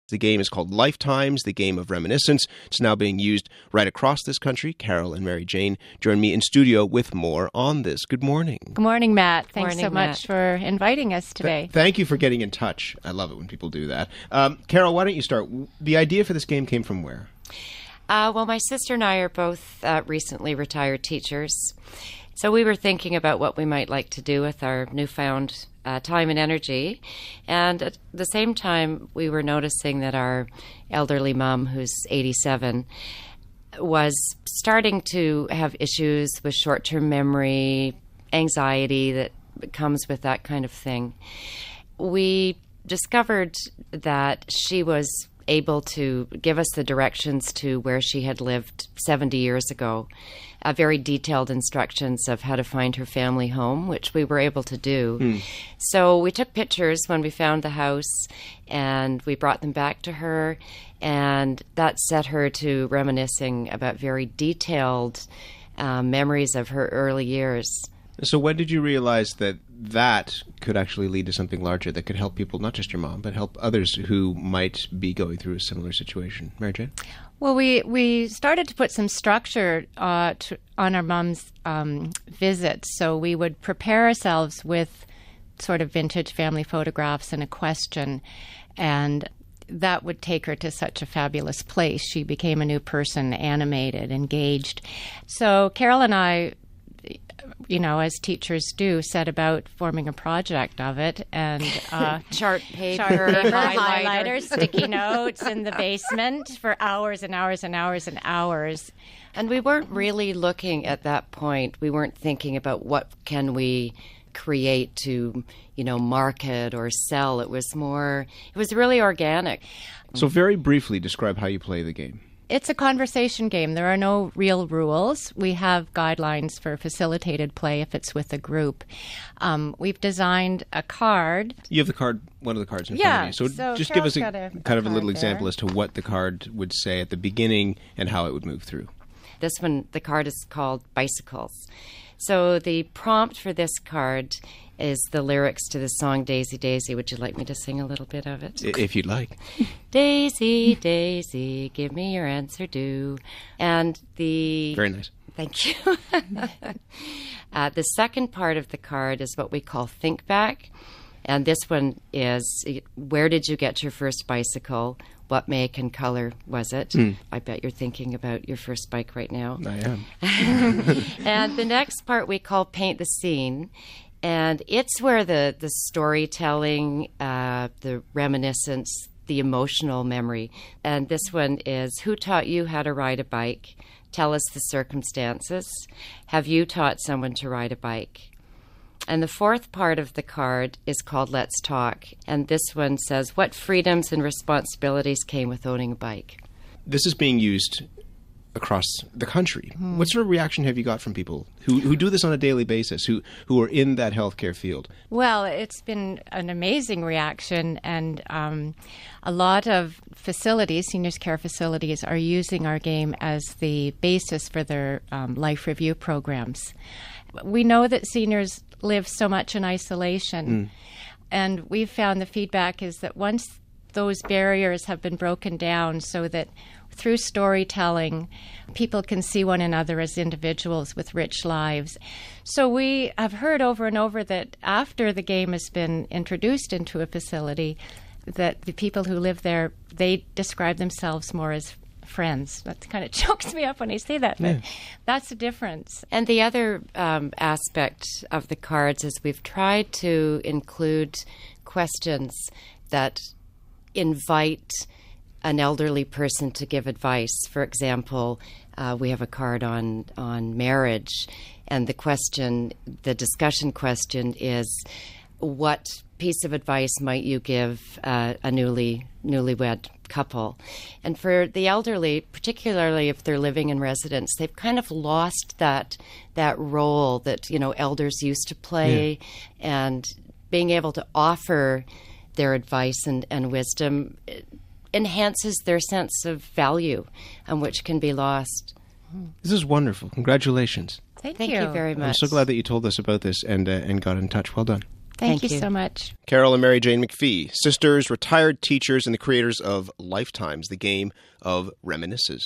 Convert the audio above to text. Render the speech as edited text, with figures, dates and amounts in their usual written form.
The game is called LifeTimes, the Game of Reminiscence. It's now being used right across this country. Carol and Mary Jane join me in studio with more on this. Good morning. Good morning, Matt. Thanks so much for inviting us today. Thank you for getting in touch. I love it when people do that. Carol, why don't you start? The idea for this game came from where? Well, my sister and I are both recently retired teachers. So we were thinking about what we might like to do with our newfound time and energy. And at the same time, we were noticing that our elderly mom, who's 87, was starting to have issues with short-term memory, anxiety that comes with that kind of thing. We discovered that she was able to give us the directions to where she had lived 70 years ago, very detailed instructions of how to find her family home, which we were able to do. So we took pictures when we found the house, and we brought them back to her, and that set her to reminiscing about very detailed memories of her early years. So when did you realize that that could actually lead to something larger that could help people, not just your mom, but help others who might be going through a similar situation? Mary Jane? Well, we started to put some structure on our mom's visits. So we would prepare ourselves with sort of vintage family photographs and a question, and that would take her to such a fabulous place. She became a new person, animated, engaged. So Carol and I, as teachers do, set about forming a project of it, and chart paper, highlighters, sticky notes in the basement for hours and hours and hours and hours. And we weren't really looking at that point. We weren't thinking about what can we create to, market or sell. It was really organic. So very briefly, describe how you play the game. It's a conversation game. There are no real rules. We have guidelines for facilitated play if it's with a group. We've designed a card. You have one of the cards in front of you. So just give us a little example as to what the card would say at the beginning and how it would move through. This one, the card is called Bicycles. So the prompt for this card is the lyrics to the song Daisy, Daisy. Would you like me to sing a little bit of it? If you'd like. Daisy, Daisy, give me your answer due. And Very nice. Thank you. The second part of the card is what we call Think Back. And this one is, where did you get your first bicycle? What make and color was it? I bet you're thinking about your first bike right now. I am. And the next part we call Paint the Scene. And it's where the storytelling, the reminiscence, the emotional memory. And this one is, who taught you how to ride a bike? Tell us the circumstances. Have you taught someone to ride a bike? And the fourth part of the card is called Let's Talk. And this one says, what freedoms and responsibilities came with owning a bike? This is being used across the country. What sort of reaction have you got from people who do this on a daily basis, who are in that healthcare field? Well, it's been an amazing reaction, and a lot of facilities, seniors care facilities, are using our game as the basis for their life review programs. We know that seniors live so much in isolation, and we've found the feedback is that once those barriers have been broken down so that through storytelling, people can see one another as individuals with rich lives. So we have heard over and over that after the game has been introduced into a facility, that the people who live there, they describe themselves more as friends. That kind of chokes me up when I say that, but that's the difference. And the other aspect of the cards is we've tried to include questions that invite an elderly person to give advice. For example, we have a card on marriage, and the discussion question is, what piece of advice might you give a newlywed couple? And for the elderly, particularly if they're living in residence, they've kind of lost that role that elders used to play, and being able to offer their advice and wisdom enhances their sense of value, which can be lost. This is wonderful. Congratulations. Thank you very much. I'm so glad that you told us about this and got in touch. Well done. Thank you so much. Carol and Mary Jane McPhee, sisters, retired teachers, and the creators of LifeTimes, the Game of Reminiscence.